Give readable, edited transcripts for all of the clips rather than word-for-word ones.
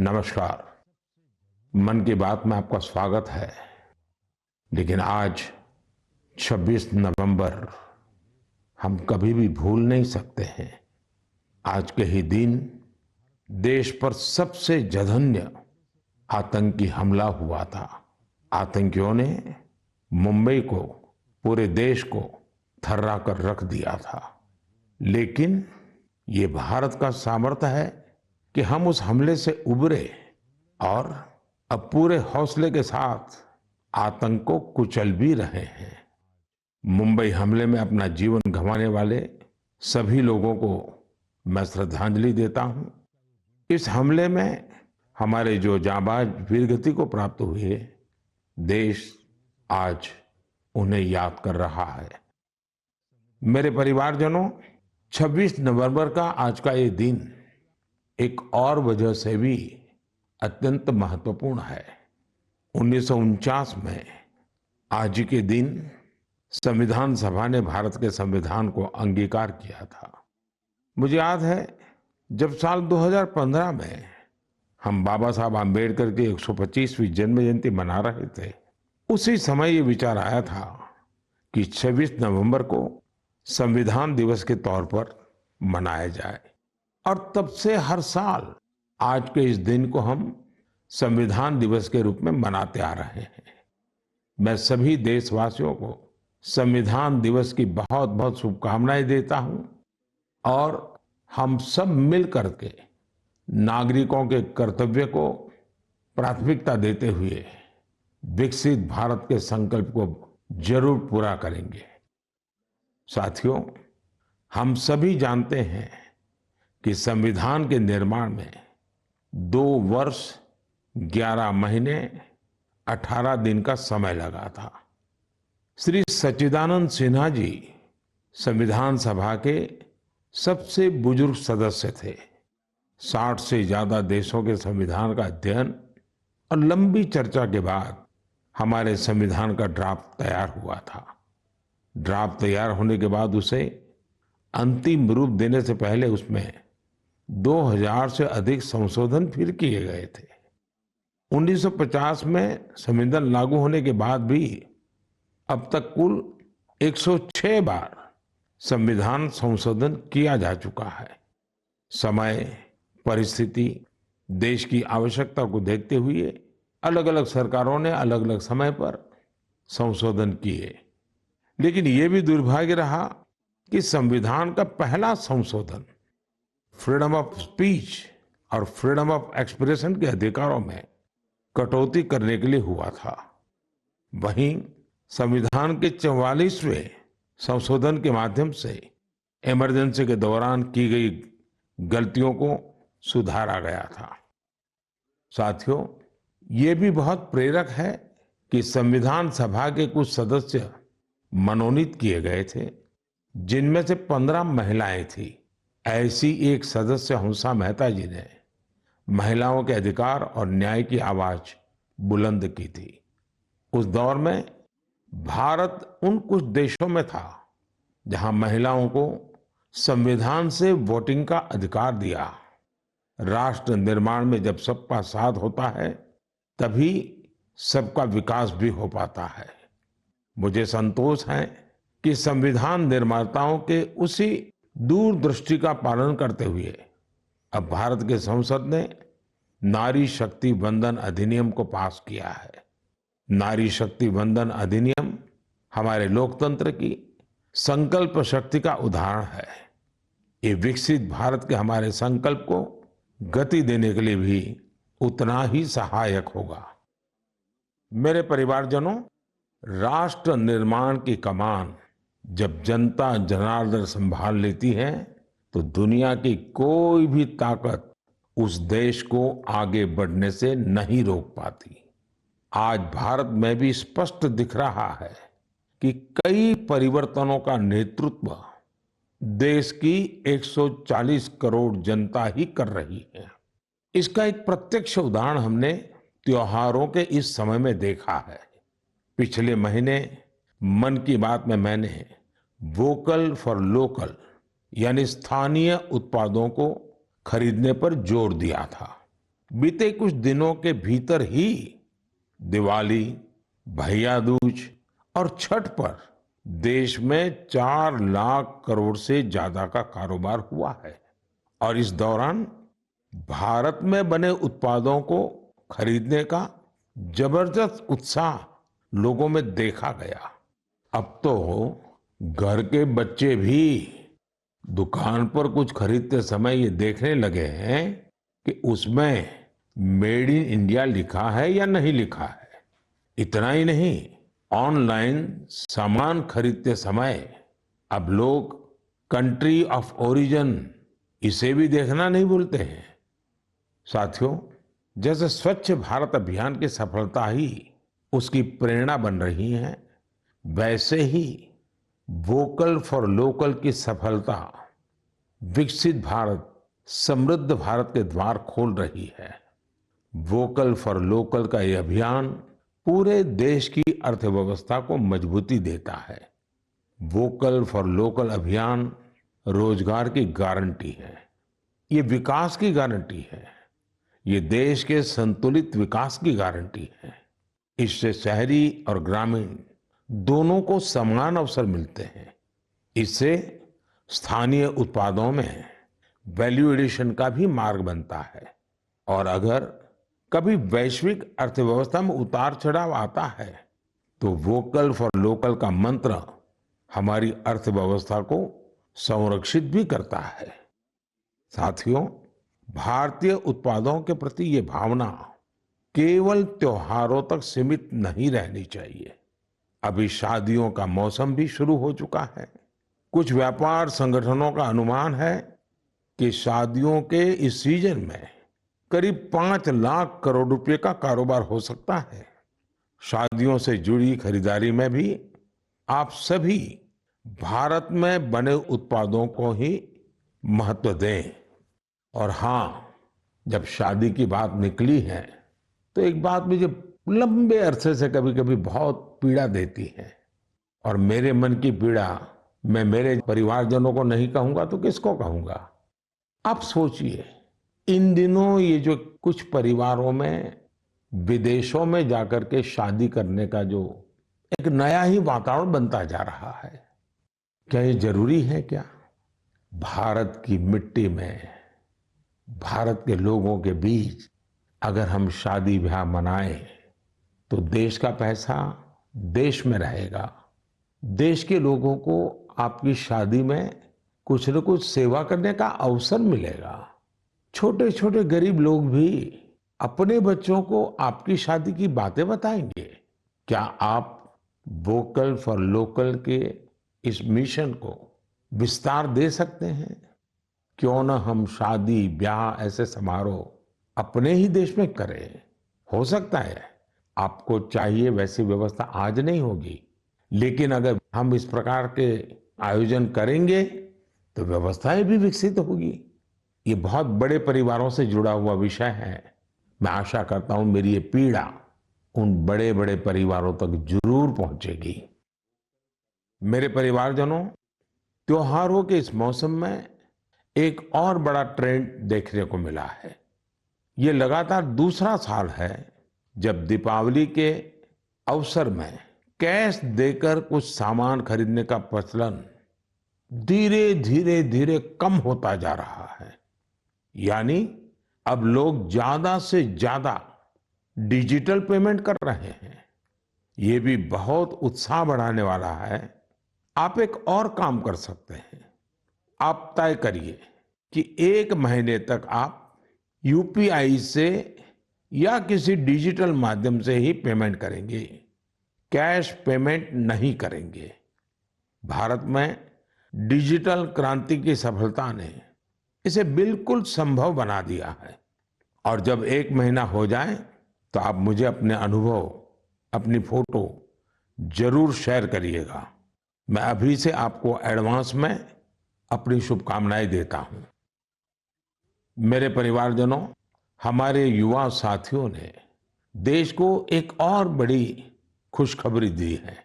नमस्कार। मन की बात में आपका स्वागत है। लेकिन आज 26 नवंबर हम कभी भी भूल नहीं सकते हैं। आज के ही दिन देश पर सबसे जघन्य आतंकी हमला हुआ था। आतंकियों ने मुंबई को, पूरे देश को थर्रा कर रख दिया था। लेकिन ये भारत का सामर्थ्य है कि हम उस हमले से उबरे और अब पूरे हौसले के साथ आतंक को कुचल भी रहे हैं। मुंबई हमले में अपना जीवन गंवाने वाले सभी लोगों को मैं श्रद्धांजलि देता हूं। इस हमले में हमारे जो जांबाज वीरगति को प्राप्त हुए, देश आज उन्हें याद कर रहा है। मेरे परिवारजनों, 26 नवंबर का आज का ये दिन एक और वजह से भी अत्यंत महत्वपूर्ण है। 1949 में आज ही के दिन संविधान सभा ने भारत के संविधान को अंगीकार किया था। मुझे याद है, जब साल 2015 में हम बाबा साहब आम्बेडकर की 125वीं जन्म जयंती मना रहे थे, उसी समय ये विचार आया था कि 26 नवंबर को संविधान दिवस के तौर पर मनाया जाए। और तब से हर साल आज के इस दिन को हम संविधान दिवस के रूप में मनाते आ रहे हैं। मैं सभी देशवासियों को संविधान दिवस की बहुत बहुत शुभकामनाएं देता हूं और हम सब मिल करके नागरिकों के कर्तव्य को प्राथमिकता देते हुए विकसित भारत के संकल्प को जरूर पूरा करेंगे। साथियों, हम सभी जानते हैं कि संविधान के निर्माण में 2 वर्ष 11 महीने 18 दिन का समय लगा था। श्री सच्चिदानंद सिन्हा जी संविधान सभा के सबसे बुजुर्ग सदस्य थे। 60 से ज्यादा देशों के संविधान का अध्ययन और लंबी चर्चा के बाद हमारे संविधान का ड्राफ्ट तैयार हुआ था। ड्राफ्ट तैयार होने के बाद उसे अंतिम रूप देने से पहले उसमें 2000 से अधिक संशोधन फिर किए गए थे। 1950 में संविधान लागू होने के बाद भी अब तक कुल 106 बार संविधान संशोधन किया जा चुका है। समय, परिस्थिति, देश की आवश्यकता को देखते हुए अलग अलग सरकारों ने अलग अलग समय पर संशोधन किए। लेकिन ये भी दुर्भाग्य रहा कि संविधान का पहला संशोधन फ्रीडम ऑफ स्पीच और फ्रीडम ऑफ एक्सप्रेशन के अधिकारों में कटौती करने के लिए हुआ था। वहीं संविधान के 44वें संशोधन के माध्यम से इमरजेंसी के दौरान की गई गलतियों को सुधारा गया था। साथियों, ये भी बहुत प्रेरक है कि संविधान सभा के कुछ सदस्य मनोनीत किए गए थे, जिनमें से 15 महिलाएं थी। ऐसी एक सदस्य हंसा मेहता जी ने महिलाओं के अधिकार और न्याय की आवाज बुलंद की थी। उस दौर में भारत उन कुछ देशों में था जहां महिलाओं को संविधान से वोटिंग का अधिकार दिया। राष्ट्र निर्माण में जब सबका साथ होता है, तभी सबका विकास भी हो पाता है। मुझे संतोष है कि संविधान निर्माताओं के उसी दूरदृष्टि का पालन करते हुए अब भारत के संसद ने नारी शक्ति वंदन अधिनियम को पास किया है। नारी शक्ति वंदन अधिनियम हमारे लोकतंत्र की संकल्प शक्ति का उदाहरण है। ये विकसित भारत के हमारे संकल्प को गति देने के लिए भी उतना ही सहायक होगा। मेरे परिवारजनों, राष्ट्र निर्माण की कमान जब जनता जनार्दन संभाल लेती है, तो दुनिया की कोई भी ताकत उस देश को आगे बढ़ने से नहीं रोक पाती। आज भारत में भी स्पष्ट दिख रहा है कि कई परिवर्तनों का नेतृत्व देश की 140 करोड़ जनता ही कर रही है। इसका एक प्रत्यक्ष उदाहरण हमने त्योहारों के इस समय में देखा है। पिछले महीने मन की बात में मैंने वोकल फॉर लोकल यानी स्थानीय उत्पादों को खरीदने पर जोर दिया था। बीते कुछ दिनों के भीतर ही दिवाली, भैया दूज और छठ पर देश में 4 लाख करोड़ से ज्यादा का कारोबार हुआ है। और इस दौरान भारत में बने उत्पादों को खरीदने का जबरदस्त उत्साह लोगों में देखा गया। अब तो घर के बच्चे भी दुकान पर कुछ खरीदते समय ये देखने लगे हैं कि उसमें मेड इन इंडिया लिखा है या नहीं लिखा है। इतना ही नहीं, ऑनलाइन सामान खरीदते समय अब लोग कंट्री ऑफ ओरिजिन इसे भी देखना नहीं भूलते हैं। साथियों, जैसे स्वच्छ भारत अभियान की सफलता ही उसकी प्रेरणा बन रही है, वैसे ही वोकल फॉर लोकल की सफलता विकसित भारत, समृद्ध भारत के द्वार खोल रही है। वोकल फॉर लोकल का ये अभियान पूरे देश की अर्थव्यवस्था को मजबूती देता है। वोकल फॉर लोकल अभियान रोजगार की गारंटी है, ये विकास की गारंटी है, ये देश के संतुलित विकास की गारंटी है। इससे शहरी और ग्रामीण दोनों को समान अवसर मिलते हैं। इससे स्थानीय उत्पादों में वैल्यू एडिशन का भी मार्ग बनता है। और अगर कभी वैश्विक अर्थव्यवस्था में उतार चढ़ाव आता है तो वोकल फॉर लोकल का मंत्र हमारी अर्थव्यवस्था को संरक्षित भी करता है। साथियों, भारतीय उत्पादों के प्रति ये भावना केवल त्योहारों तक सीमित नहीं रहनी चाहिए। अभी शादियों का मौसम भी शुरू हो चुका है। कुछ व्यापार संगठनों का अनुमान है कि शादियों के इस सीजन में करीब 5 लाख करोड़ रुपए का कारोबार हो सकता है। शादियों से जुड़ी खरीदारी में भी आप सभी भारत में बने उत्पादों को ही महत्व दें। और हाँ, जब शादी की बात निकली है तो एक बात मुझे लंबे अरसे से कभी कभी बहुत पीड़ा देती है। और मेरे मन की पीड़ा मैं मेरे परिवारजनों को नहीं कहूंगा तो किसको कहूंगा। आप सोचिए, इन दिनों ये जो कुछ परिवारों में विदेशों में जाकर के शादी करने का जो एक नया ही वातावरण बनता जा रहा है, क्या ये जरूरी है क्या? भारत की मिट्टी में, भारत के लोगों के बीच अगर हम शादी ब्याह मनाएं तो देश का पैसा देश में रहेगा। देश के लोगों को आपकी शादी में कुछ न कुछ सेवा करने का अवसर मिलेगा। छोटे छोटे गरीब लोग भी अपने बच्चों को आपकी शादी की बातें बताएंगे। क्या आप वोकल फॉर लोकल के इस मिशन को विस्तार दे सकते हैं? क्यों न हम शादी ब्याह ऐसे समारोह अपने ही देश में करें। हो सकता है आपको चाहिए वैसी व्यवस्था आज नहीं होगी, लेकिन अगर हम इस प्रकार के आयोजन करेंगे तो व्यवस्थाएं भी विकसित होगी। ये बहुत बड़े परिवारों से जुड़ा हुआ विषय है। मैं आशा करता हूं मेरी ये पीड़ा उन बड़े बड़े परिवारों तक जरूर पहुंचेगी। मेरे परिवारजनों, त्योहारों के इस मौसम में एक और बड़ा ट्रेंड देखने को मिला है। ये लगातार दूसरा साल है जब दीपावली के अवसर में कैश देकर कुछ सामान खरीदने का प्रचलन धीरे धीरे धीरे कम होता जा रहा है। यानी अब लोग ज्यादा से ज्यादा डिजिटल पेमेंट कर रहे हैं। ये भी बहुत उत्साह बढ़ाने वाला है। आप एक और काम कर सकते हैं। आप तय करिए कि 1 महीने तक आप यूपीआई से या किसी डिजिटल माध्यम से ही पेमेंट करेंगे, कैश पेमेंट नहीं करेंगे। भारत में डिजिटल क्रांति की सफलता ने इसे बिल्कुल संभव बना दिया है। और जब 1 महीना हो जाए तो आप मुझे अपने अनुभव, अपनी फोटो जरूर शेयर करिएगा। मैं अभी से आपको एडवांस में अपनी शुभकामनाएं देता हूं। मेरे परिवारजनों, हमारे युवा साथियों ने देश को एक और बड़ी खुशखबरी दी है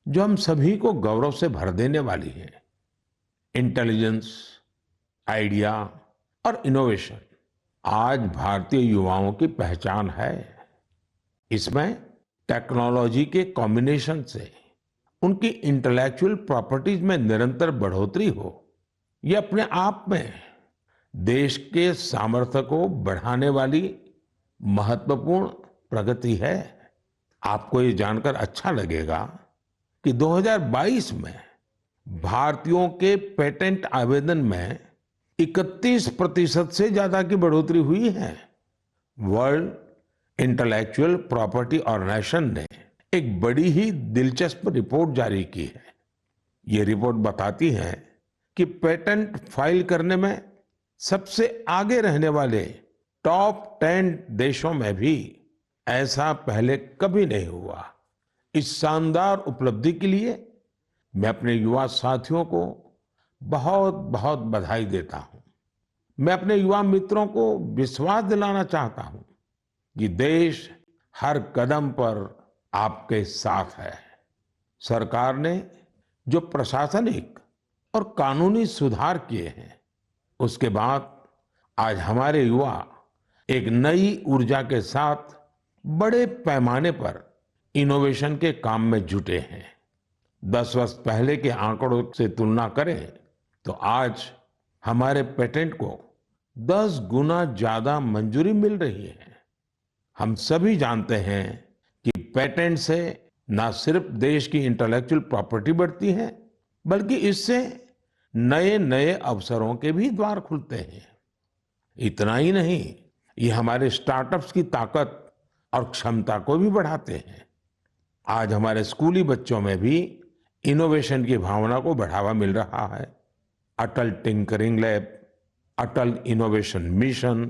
जो हम सभी को गौरव से भर देने वाली है। इंटेलिजेंस, आइडिया और इनोवेशन आज भारतीय युवाओं की पहचान है। इसमें टेक्नोलॉजी के कॉम्बिनेशन से उनकी इंटेलेक्चुअल प्रॉपर्टीज में निरंतर बढ़ोतरी हो, ये अपने आप में देश के सामर्थ्य को बढ़ाने वाली महत्वपूर्ण प्रगति है। आपको ये जानकर अच्छा लगेगा कि 2022 में भारतीयों के पेटेंट आवेदन में 31% से ज्यादा की बढ़ोतरी हुई है। वर्ल्ड इंटेलेक्चुअल प्रॉपर्टी ऑर्गेनाइजेशन ने एक बड़ी ही दिलचस्प रिपोर्ट जारी की है। ये रिपोर्ट बताती है कि पेटेंट फाइल करने में सबसे आगे रहने वाले टॉप 10 देशों में भी ऐसा पहले कभी नहीं हुआ। इस शानदार उपलब्धि के लिए मैं अपने युवा साथियों को बहुत बहुत बधाई देता हूं। मैं अपने युवा मित्रों को विश्वास दिलाना चाहता हूं कि देश हर कदम पर आपके साथ है। सरकार ने जो प्रशासनिक और कानूनी सुधार किए हैं, उसके बाद आज हमारे युवा एक नई ऊर्जा के साथ बड़े पैमाने पर इनोवेशन के काम में जुटे हैं। 10 वर्ष पहले के आंकड़ों से तुलना करें तो आज हमारे पेटेंट को 10 गुना ज्यादा मंजूरी मिल रही है। हम सभी जानते हैं कि पेटेंट से न सिर्फ देश की इंटेलेक्चुअल प्रॉपर्टी बढ़ती है, बल्कि इससे नए नए अवसरों के भी द्वार खुलते हैं। इतना ही नहीं, ये हमारे स्टार्टअप्स की ताकत और क्षमता को भी बढ़ाते हैं। आज हमारे स्कूली बच्चों में भी इनोवेशन की भावना को बढ़ावा मिल रहा है। अटल टिंकरिंग लैब, अटल इनोवेशन मिशन,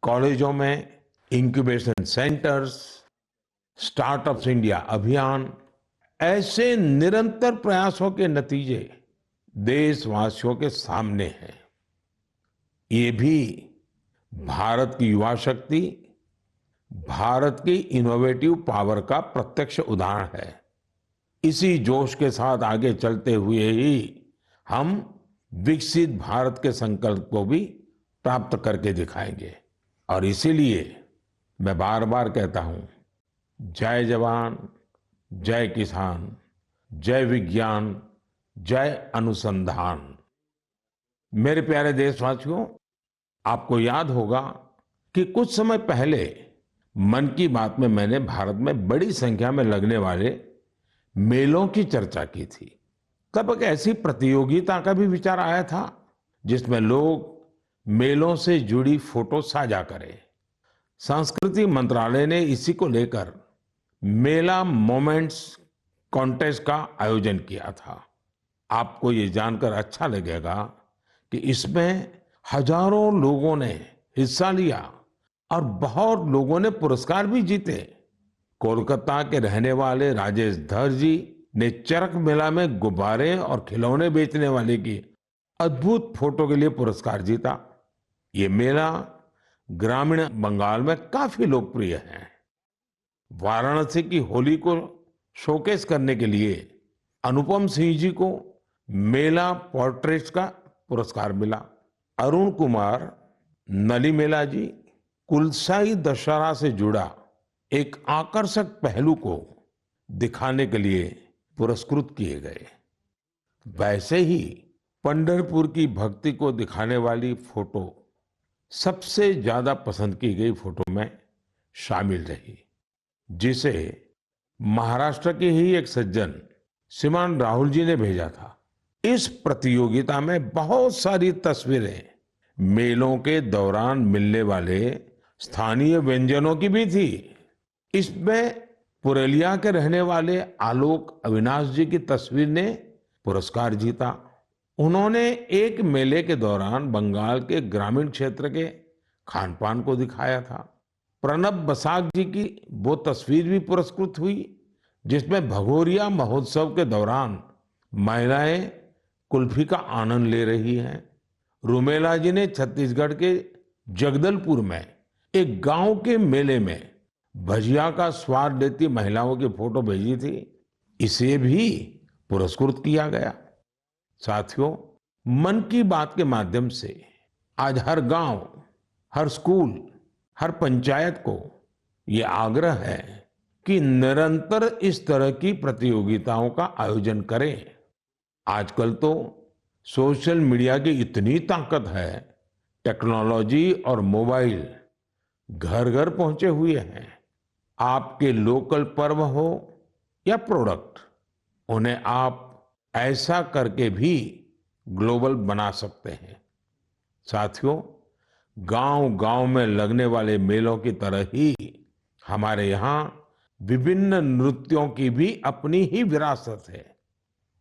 कॉलेजों में इंक्यूबेशन सेंटर्स, स्टार्टअप्स इंडिया अभियान, ऐसे निरंतर प्रयासों के नतीजे देशवासियों के सामने हैं। ये भी भारत की युवा शक्ति, भारत की इनोवेटिव पावर का प्रत्यक्ष उदाहरण है। इसी जोश के साथ आगे चलते हुए ही हम विकसित भारत के संकल्प को भी प्राप्त करके दिखाएंगे। और इसीलिए मैं बार बार कहता हूं, जय जवान, जय किसान, जय विज्ञान, जय अनुसंधान। मेरे प्यारे देशवासियों, आपको याद होगा कि कुछ समय पहले मन की बात में मैंने भारत में बड़ी संख्या में लगने वाले मेलों की चर्चा की थी। तब एक ऐसी प्रतियोगिता का भी विचार आया था जिसमें लोग मेलों से जुड़ी फोटो साझा करें। संस्कृति मंत्रालय ने इसी को लेकर मेला मोमेंट्स कॉन्टेस्ट का आयोजन किया था। आपको ये जानकर अच्छा लगेगा कि इसमें हजारों लोगों ने हिस्सा लिया और बहुत लोगों ने पुरस्कार भी जीते। कोलकाता के रहने वाले राजेश धर जी ने चरक मेला में गुब्बारे और खिलौने बेचने वाले की अद्भुत फोटो के लिए पुरस्कार जीता। ये मेला ग्रामीण बंगाल में काफी लोकप्रिय है। वाराणसी की होली को शोकेस करने के लिए अनुपम सिंह जी को मेला पोर्ट्रेट्स का पुरस्कार मिला। अरुण कुमार नलीमेला जी कुलसाई दशहरा से जुड़ा एक आकर्षक पहलू को दिखाने के लिए पुरस्कृत किए गए। वैसे ही पंढरपुर की भक्ति को दिखाने वाली फोटो सबसे ज्यादा पसंद की गई फोटो में शामिल रही, जिसे महाराष्ट्र के ही एक सज्जन श्रीमान राहुल जी ने भेजा था। इस प्रतियोगिता में बहुत सारी तस्वीरें मेलों के दौरान मिलने वाले स्थानीय व्यंजनों की भी थी। इसमें पुरुलिया के रहने वाले आलोक अविनाश जी की तस्वीर ने पुरस्कार जीता। उन्होंने एक मेले के दौरान बंगाल के ग्रामीण क्षेत्र के खान पान को दिखाया था। प्रणब बसाक जी की वो तस्वीर भी पुरस्कृत हुई जिसमें भगोरिया महोत्सव के दौरान महिलाएं कुल्फी का आनंद ले रही हैं। रूमेला जी ने छत्तीसगढ़ के जगदलपुर में एक गांव के मेले में भजिया का स्वाद लेती महिलाओं की फोटो भेजी थी। इसे भी पुरस्कृत किया गया। साथियों, मन की बात के माध्यम से आज हर गांव, हर स्कूल, हर पंचायत को ये आग्रह है कि निरंतर इस तरह की प्रतियोगिताओं का आयोजन करें। आजकल तो सोशल मीडिया की इतनी ताकत है, टेक्नोलॉजी और मोबाइल घर घर पहुंचे हुए हैं। आपके लोकल पर्व हो या प्रोडक्ट, उन्हें आप ऐसा करके भी ग्लोबल बना सकते हैं। साथियों, गांव-गांव में लगने वाले मेलों की तरह ही हमारे यहाँ विभिन्न नृत्यों की भी अपनी ही विरासत है।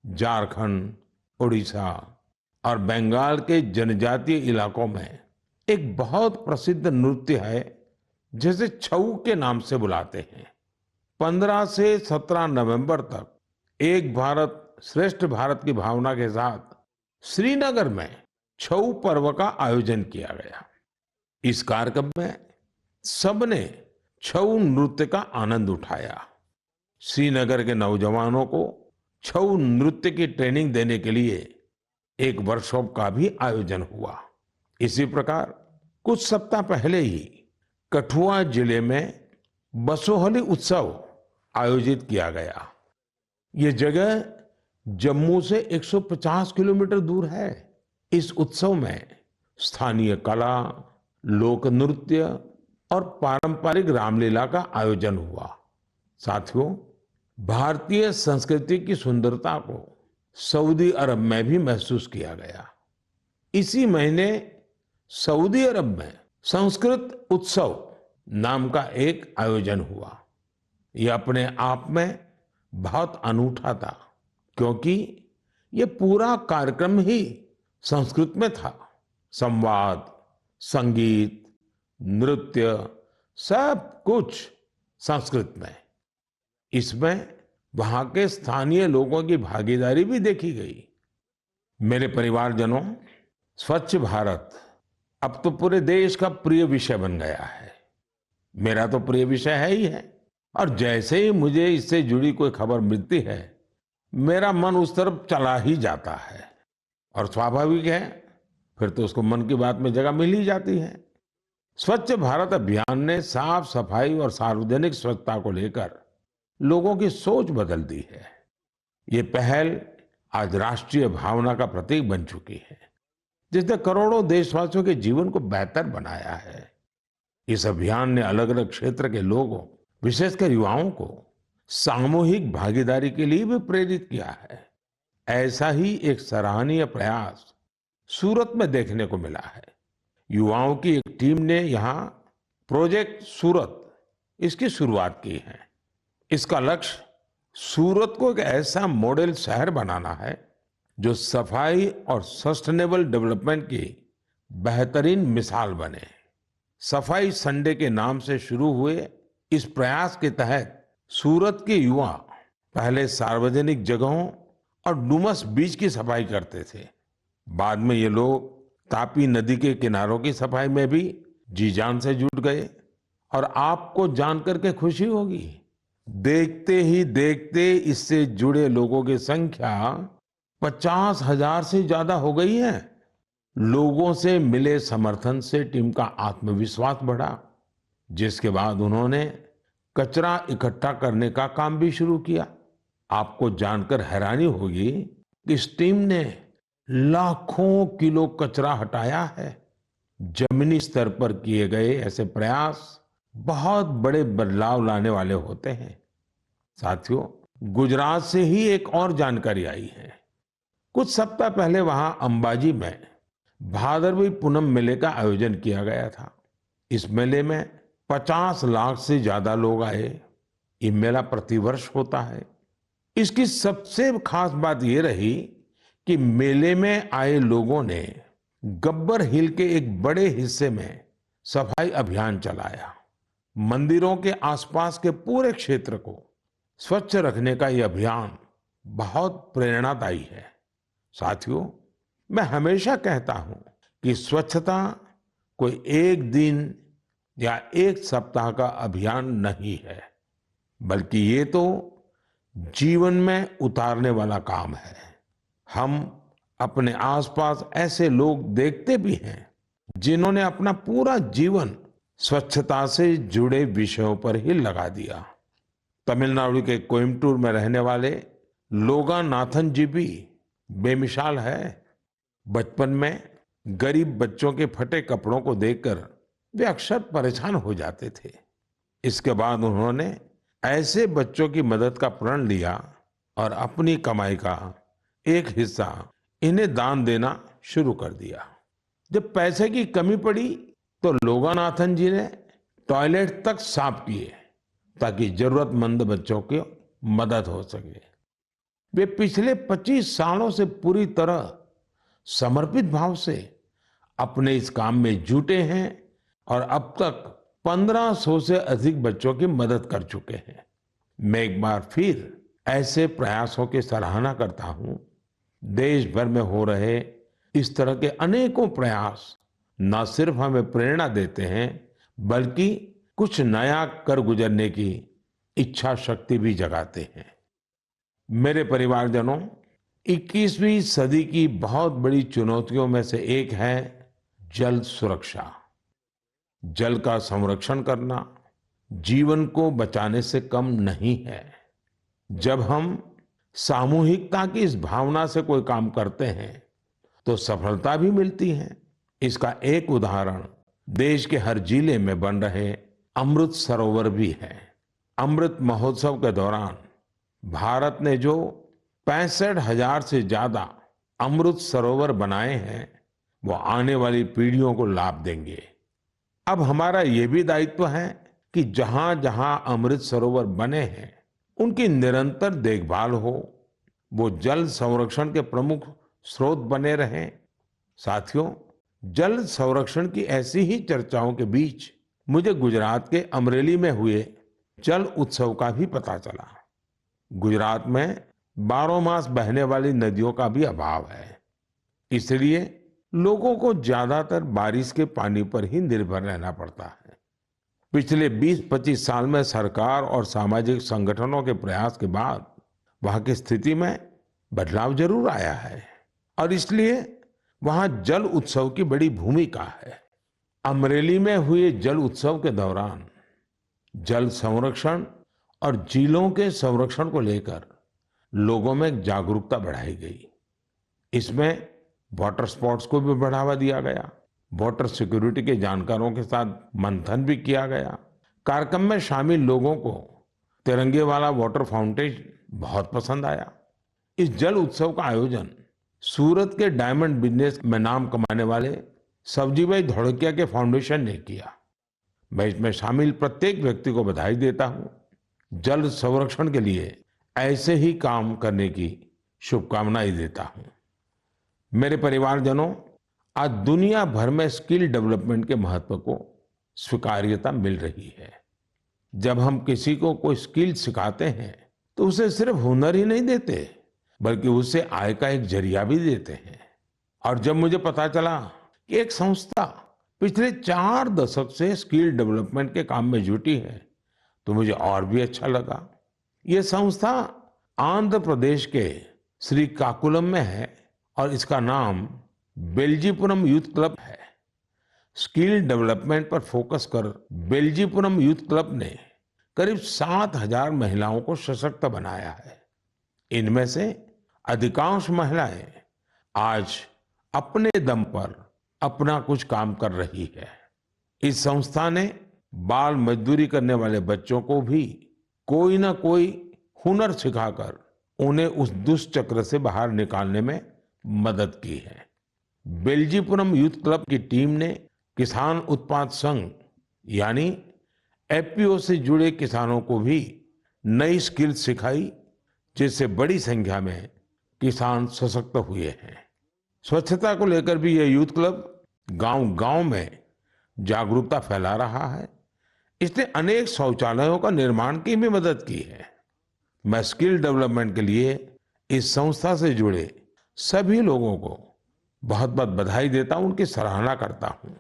झारखंड, उड़ीसा और बंगाल के जनजातीय इलाकों में एक बहुत प्रसिद्ध नृत्य है जिसे छऊ के नाम से बुलाते हैं। 15 से 17 नवंबर तक एक भारत श्रेष्ठ भारत की भावना के साथ श्रीनगर में छऊ पर्व का आयोजन किया गया। इस कार्यक्रम में सबने छऊ नृत्य का आनंद उठाया। श्रीनगर के नौजवानों को छऊ नृत्य की ट्रेनिंग देने के लिए एक वर्कशॉप का भी आयोजन हुआ। इसी प्रकार कुछ सप्ताह पहले ही कठुआ जिले में बसोहली उत्सव आयोजित किया गया। ये जगह जम्मू से 150 किलोमीटर दूर है। इस उत्सव में स्थानीय कला, लोक नृत्य और पारंपरिक रामलीला का आयोजन हुआ। साथियों, भारतीय संस्कृति की सुंदरता को सऊदी अरब में भी महसूस किया गया। इसी महीने सऊदी अरब में संस्कृत उत्सव नाम का एक आयोजन हुआ। यह अपने आप में बहुत अनूठा था, क्योंकि ये पूरा कार्यक्रम ही संस्कृत में था। संवाद, संगीत, नृत्य, सब कुछ संस्कृत में। इसमें वहां के स्थानीय लोगों की भागीदारी भी देखी गई। मेरे परिवारजनों, स्वच्छ भारत अब तो पूरे देश का प्रिय विषय बन गया है। मेरा तो प्रिय विषय है ही है, और जैसे ही मुझे इससे जुड़ी कोई खबर मिलती है, मेरा मन उस तरफ चला ही जाता है। और स्वाभाविक है, फिर तो उसको मन की बात में जगह मिल ही जाती है। स्वच्छ भारत अभियान ने साफ सफाई और सार्वजनिक स्वच्छता को लेकर लोगों की सोच बदल दी है। ये पहल आज राष्ट्रीय भावना का प्रतीक बन चुकी है, जिसने करोड़ों देशवासियों के जीवन को बेहतर बनाया है। इस अभियान ने अलग अलग क्षेत्र के लोगों, विशेषकर युवाओं को सामूहिक भागीदारी के लिए भी प्रेरित किया है। ऐसा ही एक सराहनीय प्रयास सूरत में देखने को मिला है। युवाओं की एक टीम ने यहाँ प्रोजेक्ट सूरत, इसकी शुरुआत की है। इसका लक्ष्य सूरत को एक ऐसा मॉडल शहर बनाना है जो सफाई और सस्टेनेबल डेवलपमेंट की बेहतरीन मिसाल बने। सफाई संडे के नाम से शुरू हुए इस प्रयास के तहत सूरत के युवा पहले सार्वजनिक जगहों और डुमस बीच की सफाई करते थे। बाद में ये लोग तापी नदी के किनारों की सफाई में भी जी जान से जुट गए। और आपको जानकर के खुशी होगी, देखते ही देखते इससे जुड़े लोगों की संख्या 50,000 से ज्यादा हो गई है। लोगों से मिले समर्थन से टीम का आत्मविश्वास बढ़ा, जिसके बाद उन्होंने कचरा इकट्ठा करने का काम भी शुरू किया। आपको जानकर हैरानी होगी कि इस टीम ने लाखों किलो कचरा हटाया है। जमीनी स्तर पर किए गए ऐसे प्रयास बहुत बड़े बदलाव लाने वाले होते हैं। साथियों, गुजरात से ही एक और जानकारी आई है। कुछ सप्ताह पहले वहां अंबाजी में भादरवी पूनम मेले का आयोजन किया गया था। इस मेले में 50 लाख से ज्यादा लोग आए। ये मेला प्रतिवर्ष होता है। इसकी सबसे खास बात ये रही कि मेले में आए लोगों ने गब्बर हिल के एक बड़े हिस्से में सफाई अभियान चलाया। मंदिरों के आसपास के पूरे क्षेत्र को स्वच्छ रखने का यह अभियान बहुत प्रेरणादायी है। साथियों, मैं हमेशा कहता हूं कि स्वच्छता कोई एक दिन या एक सप्ताह का अभियान नहीं है, बल्कि ये तो जीवन में उतारने वाला काम है। हम अपने आसपास ऐसे लोग देखते भी हैं जिन्होंने अपना पूरा जीवन स्वच्छता से जुड़े विषयों पर ही लगा दिया। तमिलनाडु के कोयम्बटूर में रहने वाले लोगानाथन जी भी बेमिसाल है। बचपन में गरीब बच्चों के फटे कपड़ों को देखकर वे अक्सर परेशान हो जाते थे। इसके बाद उन्होंने ऐसे बच्चों की मदद का प्रण लिया और अपनी कमाई का एक हिस्सा इन्हें दान देना शुरू कर दिया। जब पैसे की कमी पड़ी तो लोगानाथन जी ने टॉयलेट तक साफ किए ताकि जरूरतमंद बच्चों की मदद हो सके। वे पिछले 25 सालों से पूरी तरह समर्पित भाव से अपने इस काम में जुटे हैं और अब तक 1500 से अधिक बच्चों की मदद कर चुके हैं। मैं एक बार फिर ऐसे प्रयासों की सराहना करता हूं। देश भर में हो रहे इस तरह के अनेकों प्रयास न सिर्फ हमें प्रेरणा देते हैं बल्कि कुछ नया कर गुजरने की इच्छा शक्ति भी जगाते हैं। मेरे परिवारजनों, 21वीं सदी की बहुत बड़ी चुनौतियों में से एक है जल सुरक्षा। जल का संरक्षण करना जीवन को बचाने से कम नहीं है। जब हम सामूहिकता की इस भावना से कोई काम करते हैं तो सफलता भी मिलती है। इसका एक उदाहरण देश के हर जिले में बन रहे अमृत सरोवर भी है। अमृत महोत्सव के दौरान भारत ने जो 65,000 से ज्यादा अमृत सरोवर बनाए हैं वो आने वाली पीढ़ियों को लाभ देंगे। अब हमारा ये भी दायित्व है कि जहां जहां अमृत सरोवर बने हैं उनकी निरंतर देखभाल हो, वो जल संरक्षण के प्रमुख स्रोत बने रहें। साथियों, जल संरक्षण की ऐसी ही चर्चाओं के बीच मुझे गुजरात के अमरेली में हुए जल उत्सव का भी पता चला। गुजरात में 12 मास बहने वाली नदियों का भी अभाव है, इसलिए लोगों को ज्यादातर बारिश के पानी पर ही निर्भर रहना पड़ता है। पिछले 20-25 साल में सरकार और सामाजिक संगठनों के प्रयास के बाद वहां की स्थिति में बदलाव जरूर आया है और इसलिए वहां जल उत्सव की बड़ी भूमिका है। अमरेली में हुए जल उत्सव के दौरान जल संरक्षण और झीलों के संरक्षण को लेकर लोगों में जागरूकता बढ़ाई गई। इसमें वाटर स्पोर्ट्स को भी बढ़ावा दिया गया। वाटर सिक्योरिटी के जानकारों के साथ मंथन भी किया गया। कार्यक्रम में शामिल लोगों को तिरंगे वाला वाटर फाउंटेन बहुत पसंद आया। इस जल उत्सव का आयोजन सूरत के डायमंड बिजनेस में नाम कमाने वाले सब्जीभाई धोड़किया के फाउंडेशन ने किया। मैं इसमें शामिल प्रत्येक व्यक्ति को बधाई देता हूं। जल संरक्षण के लिए ऐसे ही काम करने की शुभकामनाएं देता हूं। मेरे परिवारजनों, आज दुनिया भर में स्किल डेवलपमेंट के महत्व को स्वीकार्यता मिल रही है। जब हम किसी को कोई स्किल सिखाते हैं तो उसे सिर्फ हुनर ही नहीं देते बल्कि उसे आय का एक जरिया भी देते हैं। और जब मुझे पता चला कि एक संस्था पिछले 4 दशक से स्किल डेवलपमेंट के काम में जुटी है तो मुझे और भी अच्छा लगा। ये संस्था आंध्र प्रदेश के श्रीकाकुलम में है और इसका नाम बेल्जीपुरम यूथ क्लब है। स्किल डेवलपमेंट पर फोकस कर बेल्जीपुरम यूथ क्लब ने करीब 7,000 महिलाओं को सशक्त बनाया है। इनमें से अधिकांश महिलाएं आज अपने दम पर अपना कुछ काम कर रही है। इस संस्था ने बाल मजदूरी करने वाले बच्चों को भी कोई ना कोई हुनर सिखाकर उन्हें उस दुष्चक्र से बाहर निकालने में मदद की है। बेल्जीपुरम यूथ क्लब की टीम ने किसान उत्पाद संघ यानी एफपीओ से जुड़े किसानों को भी नई स्किल सिखाई, जिससे बड़ी संख्या में किसान सशक्त हुए हैं। स्वच्छता को लेकर भी यह यूथ क्लब गांव-गांव में जागरूकता फैला रहा है। इसने अनेक शौचालयों का निर्माण की भी मदद की है। मैं स्किल डेवलपमेंट के लिए इस संस्था से जुड़े सभी लोगों को बहुत बहुत बधाई देता हूं, उनकी सराहना करता हूं।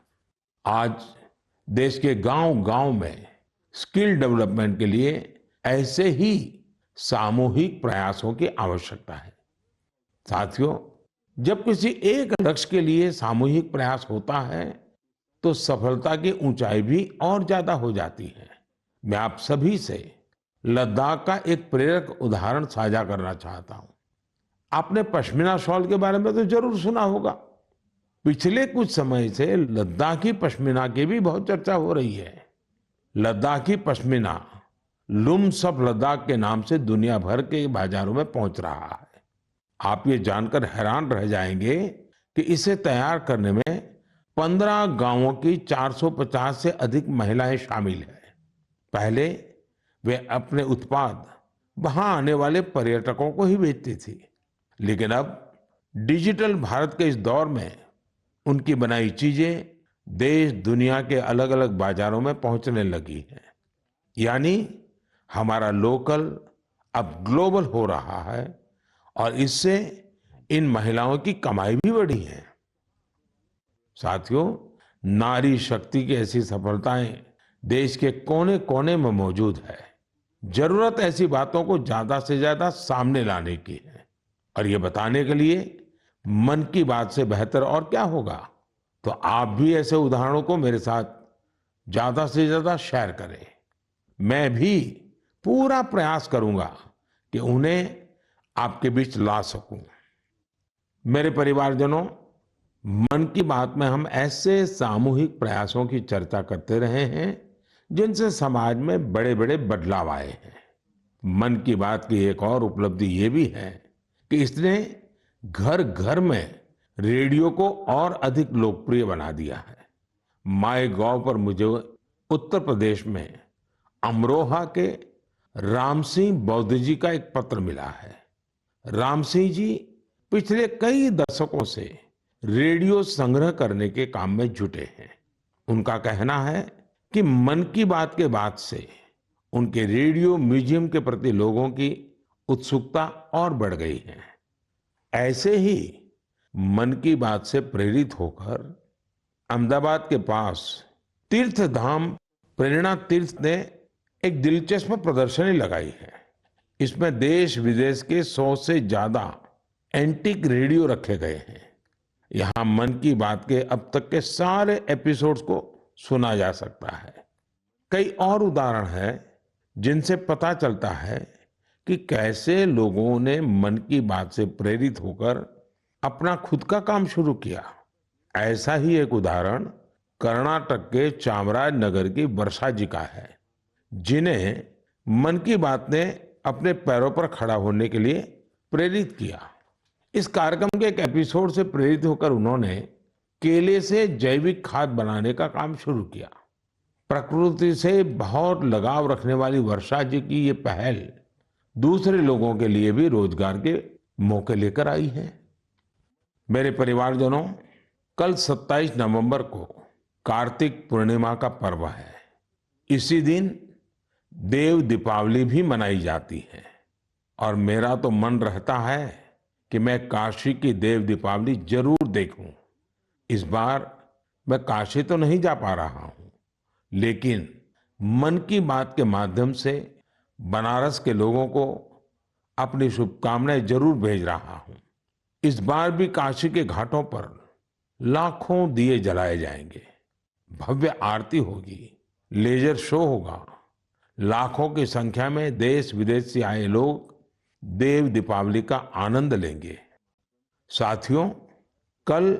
आज देश के गांव-गांव में स्किल डेवलपमेंट के लिए ऐसे ही सामूहिक प्रयासों की आवश्यकता है। साथियों, जब किसी एक लक्ष्य के लिए सामूहिक प्रयास होता है तो सफलता की ऊंचाई भी और ज्यादा हो जाती है। मैं आप सभी से लद्दाख का एक प्रेरक उदाहरण साझा करना चाहता हूं। आपने पश्मीना शॉल के बारे में तो जरूर सुना होगा। पिछले कुछ समय से लद्दाखी पश्मीना की भी बहुत चर्चा हो रही है। लद्दाखी पश्मीना लुम्स ऑफ लद्दाख के नाम से दुनिया भर के बाजारों में पहुंच रहा है। आप ये जानकर हैरान रह जाएंगे कि इसे तैयार करने में 15 गांवों की 450 से अधिक महिलाएं शामिल हैं। पहले वे अपने उत्पाद वहां आने वाले पर्यटकों को ही बेचती थी, लेकिन अब डिजिटल भारत के इस दौर में उनकी बनाई चीजें देश दुनिया के अलग अलग बाजारों में पहुंचने लगी हैं। यानी हमारा लोकल अब ग्लोबल हो रहा है और इससे इन महिलाओं की कमाई भी बढ़ी है। साथियों, नारी शक्ति की ऐसी सफलताएं देश के कोने कोने में मौजूद है। जरूरत ऐसी बातों को ज्यादा से ज्यादा सामने लाने की है और ये बताने के लिए मन की बात से बेहतर और क्या होगा। तो आप भी ऐसे उदाहरणों को मेरे साथ ज्यादा से ज्यादा शेयर करें। मैं भी पूरा प्रयास करूंगा कि उन्हें आपके बीच ला सकूं। मेरे परिवारजनों, मन की बात में हम ऐसे सामूहिक प्रयासों की चर्चा करते रहे हैं जिनसे समाज में बड़े बड़े बदलाव आए हैं। मन की बात की एक और उपलब्धि ये भी है कि इसने घर घर में रेडियो को और अधिक लोकप्रिय बना दिया है। माय गॉव पर मुझे उत्तर प्रदेश में अमरोहा के राम सिंह बौद्ध जी का एक पत्र मिला है। राम सिंह जी पिछले कई दशकों से रेडियो संग्रह करने के काम में जुटे हैं। उनका कहना है कि मन की बात के बाद से उनके रेडियो म्यूजियम के प्रति लोगों की उत्सुकता और बढ़ गई है। ऐसे ही मन की बात से प्रेरित होकर अहमदाबाद के पास तीर्थ धाम प्रेरणा तीर्थ ने एक दिलचस्प प्रदर्शनी लगाई है। इसमें देश विदेश के 100 से ज्यादा एंटीक रेडियो रखे गए हैं। यहाँ मन की बात के अब तक के सारे एपिसोड्स को सुना जा सकता है। कई और उदाहरण हैं जिनसे पता चलता है कि कैसे लोगों ने मन की बात से प्रेरित होकर अपना खुद का काम शुरू किया। ऐसा ही एक उदाहरण कर्नाटक के चामराजनगर की वर्षा जी का है, जिन्हें मन की बात ने अपने पैरों पर खड़ा होने के लिए प्रेरित किया। इस कार्यक्रम के एक एपिसोड से प्रेरित होकर उन्होंने केले से जैविक खाद बनाने का काम शुरू किया। प्रकृति से बहुत लगाव रखने वाली वर्षा जी की ये पहल दूसरे लोगों के लिए भी रोजगार के मौके लेकर आई है। मेरे परिवारजनों, कल 27 नवंबर को कार्तिक पूर्णिमा का पर्व है। इसी दिन देव दीपावली भी मनाई जाती है और मेरा तो मन रहता है कि मैं काशी की देव दीपावली जरूर देखूं। इस बार मैं काशी तो नहीं जा पा रहा हूं, लेकिन मन की बात के माध्यम से बनारस के लोगों को अपनी शुभकामनाएं जरूर भेज रहा हूं। इस बार भी काशी के घाटों पर लाखों दिए जलाए जाएंगे, भव्य आरती होगी, लेजर शो होगा। लाखों की संख्या में देश विदेश से आए लोग देव दीपावली का आनंद लेंगे। साथियों, कल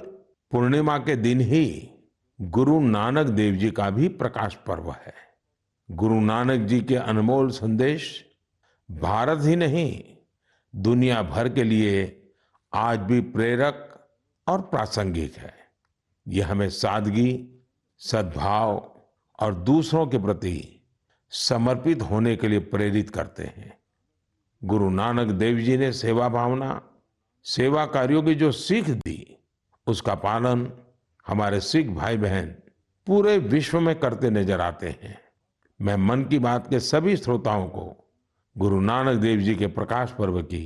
पूर्णिमा के दिन ही गुरु नानक देव जी का भी प्रकाश पर्व है। गुरु नानक जी के अनमोल संदेश भारत ही नहीं, दुनिया भर के लिए आज भी प्रेरक और प्रासंगिक है। यह हमें सादगी, सद्भाव और दूसरों के प्रति समर्पित होने के लिए प्रेरित करते हैं। गुरु नानक देव जी ने सेवा भावना, सेवा कार्यों की जो सीख दी, उसका पालन हमारे सिख भाई बहन पूरे विश्व में करते नजर आते हैं। मैं मन की बात के सभी श्रोताओं को गुरु नानक देव जी के प्रकाश पर्व की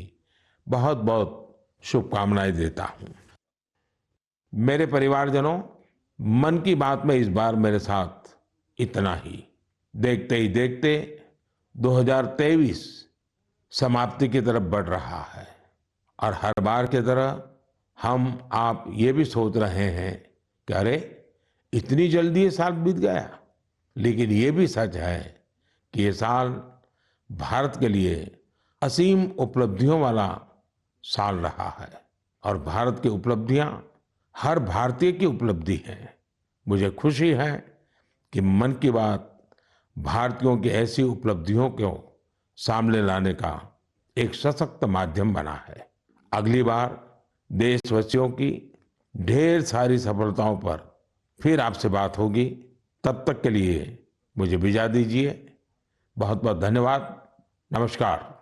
बहुत बहुत शुभकामनाएं देता हूं। मेरे परिवारजनों, मन की बात में इस बार मेरे साथ इतना ही। देखते ही देखते 2023 समाप्ति की तरफ बढ़ रहा है और हर बार की तरह हम आप ये भी सोच रहे हैं कि अरे, इतनी जल्दी ये साल बीत गया। लेकिन ये भी सच है कि ये साल भारत के लिए असीम उपलब्धियों वाला साल रहा है और भारत की उपलब्धियां हर भारतीय की उपलब्धि है। मुझे खुशी है कि मन की बात भारतीयों की ऐसी उपलब्धियों को सामने लाने का एक सशक्त माध्यम बना है। अगली बार देशवासियों की ढेर सारी सफलताओं पर फिर आपसे बात होगी। तब तक के लिए मुझे विदा दीजिए। बहुत बहुत धन्यवाद। नमस्कार।